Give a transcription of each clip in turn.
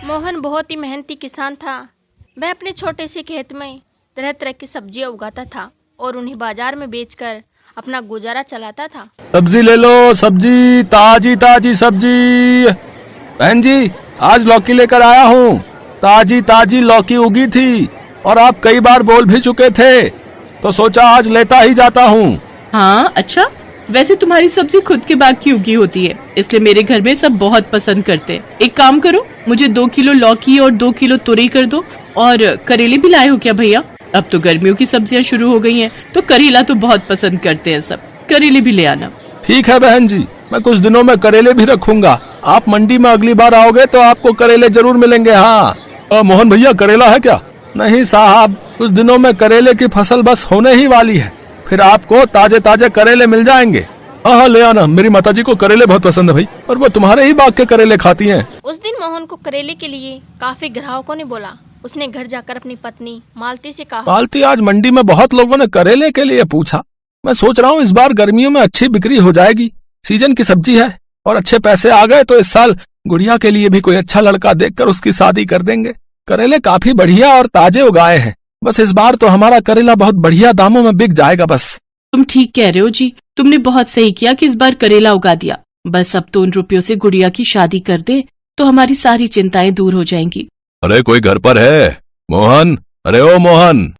मोहन बहुत ही मेहनती किसान था। वह अपने छोटे से खेत में तरह तरह की सब्जियां उगाता था और उन्हें बाजार में बेचकर अपना गुजारा चलाता था। सब्जी ले लो, सब्जी, ताजी ताजी सब्जी। बहन जी, आज लौकी लेकर आया हूँ। ताजी ताजी लौकी उगी थी और आप कई बार बोल भी चुके थे, तो सोचा आज लेता ही जाता हूँ। हाँ अच्छा, वैसे तुम्हारी सब्जी खुद के बाग की उगी होती है, इसलिए मेरे घर में सब बहुत पसंद करते हैं। एक काम करो, मुझे 2 किलो लौकी और 2 किलो तुरई कर दो। और करेले भी लाए हो क्या भैया? अब तो गर्मियों की सब्जियां शुरू हो गई हैं, तो करेला तो बहुत पसंद करते हैं सब। करेले भी ले आना। ठीक है बहन जी, मैं कुछ दिनों में करेले भी रखूंगा। आप मंडी में अगली बार आओगे तो आपको करेले जरूर मिलेंगे। हाँ मोहन भैया, करेला है क्या? नहीं साहब, कुछ दिनों में करेले की फसल बस होने ही वाली है, फिर आपको ताजे ताजे करेले मिल जाएंगे। हाँ ले आना, मेरी माताजी को करेले बहुत पसंद है भाई, और वो तुम्हारे ही बाग के करेले खाती हैं। उस दिन मोहन को करेले के लिए काफी ग्राहकों ने बोला। उसने घर जाकर अपनी पत्नी मालती से कहा, मालती, आज मंडी में बहुत लोगों ने करेले के लिए पूछा। मैं सोच रहा हूँ इस बार गर्मियों में अच्छी बिक्री हो जाएगी। सीजन की सब्जी है और अच्छे पैसे आ गए तो इस साल गुड़िया के लिए भी कोई अच्छा लड़का देखकर उसकी शादी कर देंगे। करेले काफी बढ़िया और ताजे उगाए हैं, बस इस बार तो हमारा करेला बहुत बढ़िया दामों में बिक जाएगा। बस तुम ठीक कह रहे हो जी, तुमने बहुत सही किया कि इस बार करेला उगा दिया। बस अब तो उन रुपयों से गुड़िया की शादी कर दे तो हमारी सारी चिंताएं दूर हो जाएंगी। अरे कोई घर पर है? मोहन, अरे ओ मोहन।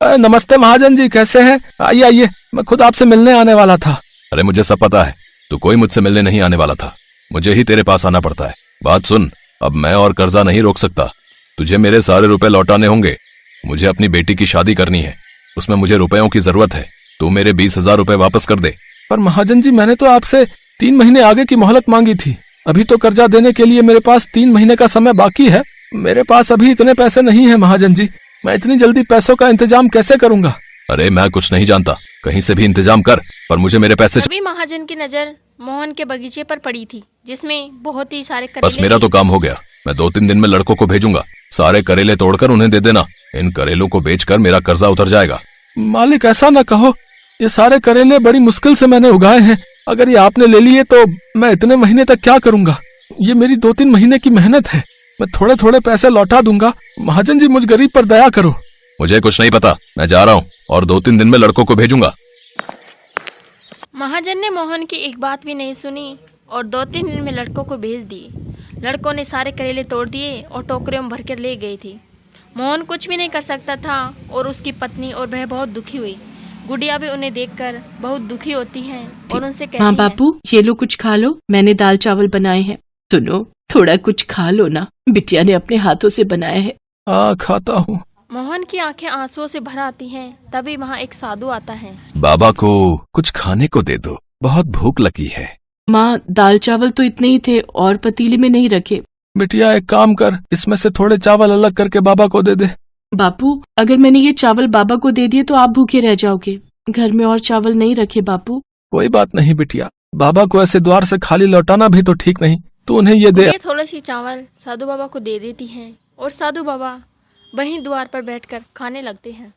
नमस्ते महाजन जी, कैसे हैं? आइए आइए, मैं खुद आपसे मिलने आने वाला था। अरे मुझे सब पता है, तू कोई मुझसे मिलने नहीं आने वाला था, मुझे ही तेरे पास आना पड़ता है। बात सुन, अब मैं और कर्जा नहीं रोक सकता, तुझे मेरे सारे रुपए लौटाने होंगे। मुझे अपनी बेटी की शादी करनी है, उसमें मुझे रुपयों की जरूरत है। तू मेरे 20,000 रुपए वापस कर दे। पर महाजन जी, मैंने तो आपसे 3 महीने आगे की मोहलत मांगी थी। अभी तो कर्जा देने के लिए मेरे पास 3 महीने का समय बाकी है। मेरे पास अभी इतने पैसे नहीं है महाजन जी, मैं इतनी जल्दी पैसों का इंतजाम कैसे करूंगा? अरे मैं कुछ नहीं जानता, कहीं से भी इंतजाम कर, पर मुझे मेरे पैसे। तभी महाजन की नजर मोहन के बगीचे पर पड़ी थी, जिसमें बहुत ही सारे करेले। बस मेरा तो काम हो गया, मैं 2-3 दिन में लड़कों को भेजूंगा, सारे करेले तोड़कर उन्हें दे देना। इन करेलों को बेचकर मेरा कर्जा उतर जाएगा। मालिक ऐसा न कहो, ये सारे करेले बड़ी मुश्किल से मैंने उगाए हैं। अगर ये आपने ले लिए तो मैं इतने महीने तक क्या करूंगा? ये मेरी 2-3 महीने की मेहनत है, मैं थोड़े थोड़े पैसे लौटा दूंगा। महाजन जी, मुझ गरीब पर दया करो। मुझे कुछ नहीं पता, मैं जा रहा हूँ और 2-3 दिन में लड़कों को भेजूंगा। महाजन ने मोहन की एक बात भी नहीं सुनी और 2-3 दिन में लड़कों को भेज दिए। लड़कों ने सारे करेले तोड़ दिए और टोकरियों में भरकर ले गई थी। मोहन कुछ भी नहीं कर सकता था और उसकी पत्नी और वह बहुत दुखी हुई। गुड़िया भी उन्हें देखकर बहुत दुखी होती है और उनसे कहती हाँ है, बापू, ये लो कुछ खा लो, मैंने दाल चावल बनाए हैं। सुनो, थोड़ा कुछ खा लो ना, बिटिया ने अपने हाथों से बनाया है। हाँ खाता हूँ। मोहन की आंखें आंसुओं से भर आती हैं। तभी वहाँ एक साधु आता है। बाबा को कुछ खाने को दे दो, बहुत भूख लगी है। माँ, दाल चावल तो इतने ही थे और पतीले में नहीं रखे। बिटिया एक काम कर, इसमें से थोड़े चावल अलग करके बाबा को दे दे। बापू, अगर मैंने ये चावल बाबा को दे दिए तो आप भूखे रह जाओगे। घर में और चावल नहीं रखे बापू। कोई बात नहीं बिटिया, बाबा को ऐसे द्वार से खाली लौटाना भी तो ठीक नहीं, तू उन्हें ये दे। गुड़िया थोड़ी सी चावल साधु बाबा को दे देती हैं और साधु बाबा वहीं द्वार पर बैठकर खाने लगते हैं।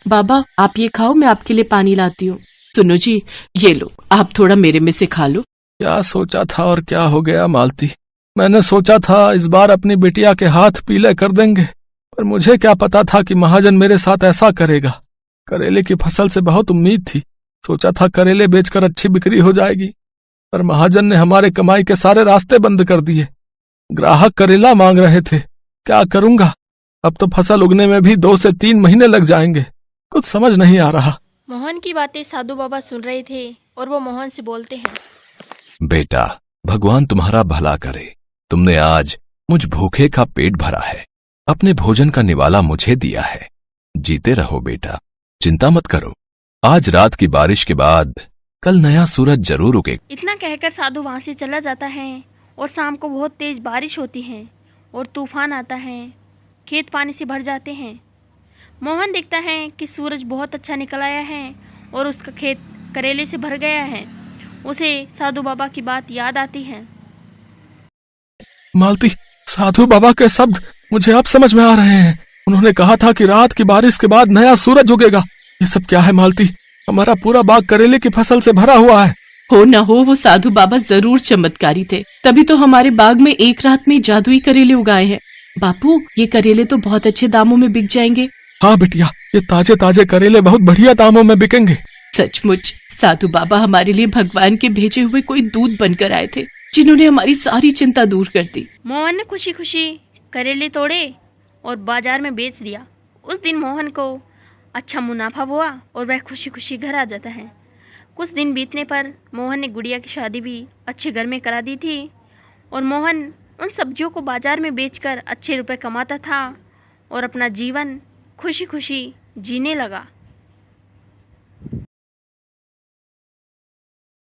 बाबा, आप ये खाओ, मैं आपके लिए पानी लाती हूँ। सुनो जी, ये लो, आप थोड़ा मेरे में से खा लो। क्या सोचा था और क्या हो गया मालती? मैंने सोचा था इस बार अपनी बिटिया के हाथ पीले कर देंगे, पर मुझे क्या पता था कि महाजन मेरे साथ ऐसा करेगा। करेले की फसल से बहुत उम्मीद थी, सोचा था करेले बेचकर अच्छी बिक्री हो जाएगी, पर महाजन ने हमारे कमाई के सारे रास्ते बंद कर दिए। ग्राहक करेला मांग रहे थे, क्या करूंगा? अब तो फसल उगने में भी 2 से 3 महीने लग जाएंगे, कुछ समझ नहीं आ रहा। मोहन की बातें साधु बाबा सुन रहे थे और वो मोहन से बोलते हैं, बेटा, भगवान तुम्हारा भला करे, तुमने आज मुझ भूखे का पेट भरा है, अपने भोजन का निवाला मुझे दिया है। जीते रहो बेटा, चिंता मत करो, आज रात की बारिश के बाद कल नया सूरज जरूर उगेगा। इतना कहकर साधु वहां से चला जाता है और शाम को बहुत तेज बारिश होती है और तूफान आता है। खेत पानी से भर जाते हैं। मोहन देखता है कि सूरज बहुत अच्छा निकल आया है और उसका खेत करेले से भर गया है। उसे साधु बाबा की बात याद आती है। मालती, साधु बाबा के शब्द मुझे अब समझ में आ रहे हैं। उन्होंने कहा था कि रात की बारिश के बाद नया सूरज उगेगा। ये सब क्या है मालती? हमारा पूरा बाग करेले की फसल से भरा हुआ है हो न हो वो साधु बाबा जरूर चमत्कारी थे, तभी तो हमारे बाग में एक रात में जादुई करेले उगाए हैं। बापू, ये करेले तो बहुत अच्छे दामों में बिक जाएंगे। हाँ बिटिया, ये ताजे ताजे करेले बहुत बढ़िया दामों में बिकेंगे। सचमुच साधु बाबा हमारे लिए भगवान के भेजे हुए कोई दूत बनकर आए थे, जिन्होंने हमारी सारी चिंता दूर कर दी। मोहन ने खुशी खुशी करेले तोड़े और बाजार में बेच दिया। उस दिन मोहन को अच्छा मुनाफा हुआ और वह खुशी खुशी घर आ जाता है। कुछ दिन बीतने पर मोहन ने गुड़िया की शादी भी अच्छे घर में करा दी थी और मोहन उन सब्जियों को बाजार में बेचकर अच्छे रुपए कमाता था और अपना जीवन खुशी खुशी जीने लगा।